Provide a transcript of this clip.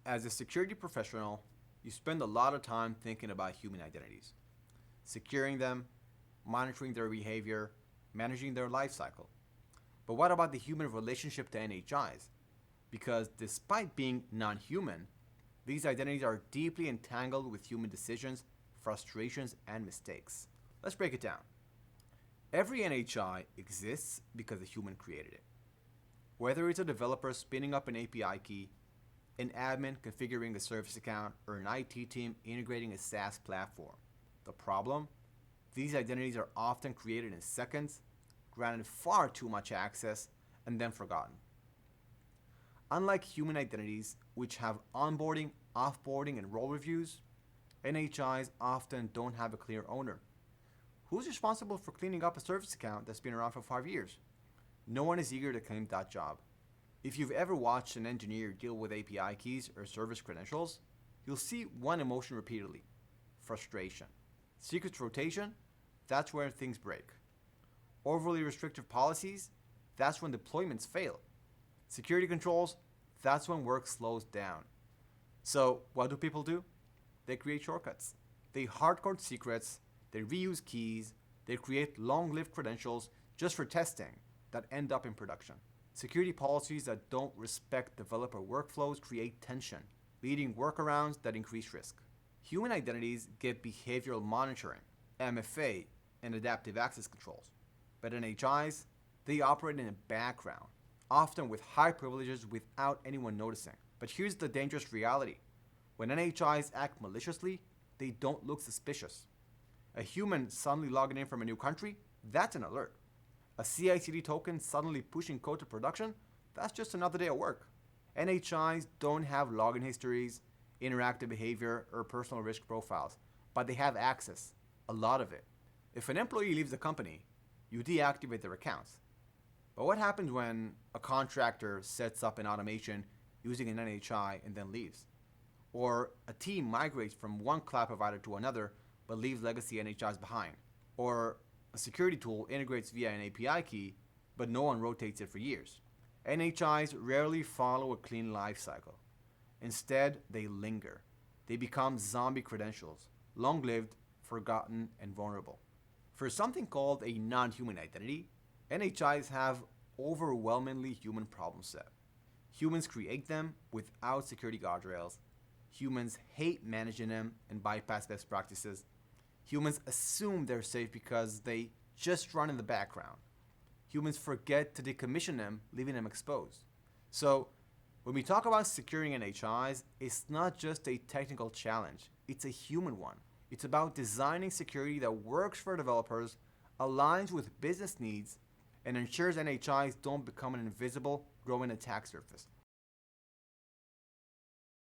As a security professional, you spend a lot of time thinking about human identities, securing them, monitoring their behavior, managing their life cycle. But what about the human relationship to NHIs? Because despite being non-human, these identities are deeply entangled with human decisions, frustrations, and mistakes. Let's break it down. Every NHI exists because a human created it. Whether it's a developer spinning up an API key, an admin configuring a service account, or an IT team integrating a SaaS platform. The problem? These identities are often created in seconds, granted far too much access, and then forgotten. Unlike human identities, which have onboarding, offboarding, and role reviews, NHIs often don't have a clear owner. Who's responsible for cleaning up a service account that's been around for 5 years? No one is eager to claim that job. If you've ever watched an engineer deal with API keys or service credentials, you'll see one emotion repeatedly: frustration. Secrets rotation? That's where things break. Overly restrictive policies? That's when deployments fail. Security controls? That's when work slows down. So, what do people do? They create shortcuts. They hardcode secrets, they reuse keys, they create long-lived credentials just for testing that end up in production. Security policies that don't respect developer workflows create tension, leading workarounds that increase risk. Human identities get behavioral monitoring, MFA, and adaptive access controls. But NHIs, they operate in the background, often with high privileges without anyone noticing. But here's the dangerous reality. When NHIs act maliciously, they don't look suspicious. A human suddenly logging in from a new country, that's an alert. A CI/CD token suddenly pushing code to production, that's just another day at work. NHIs don't have login histories, interactive behavior, or personal risk profiles, but they have access, a lot of it. If an employee leaves the company, you deactivate their accounts. But what happens when a contractor sets up an automation using an NHI and then leaves? Or a team migrates from one cloud provider to another but leaves legacy NHIs behind? Or a security tool integrates via an API key, but no one rotates it for years. NHIs rarely follow a clean lifecycle. Instead, they linger. They become zombie credentials, long-lived, forgotten, and vulnerable. For something called a non-human identity, NHIs have overwhelmingly human problem set. Humans create them without security guardrails. Humans hate managing them and bypass best practices. Humans assume they're safe because they just run in the background. Humans forget to decommission them, leaving them exposed. So, when we talk about securing NHIs, it's not just a technical challenge, it's a human one. It's about designing security that works for developers, aligns with business needs, and ensures NHIs don't become an invisible, growing attack surface.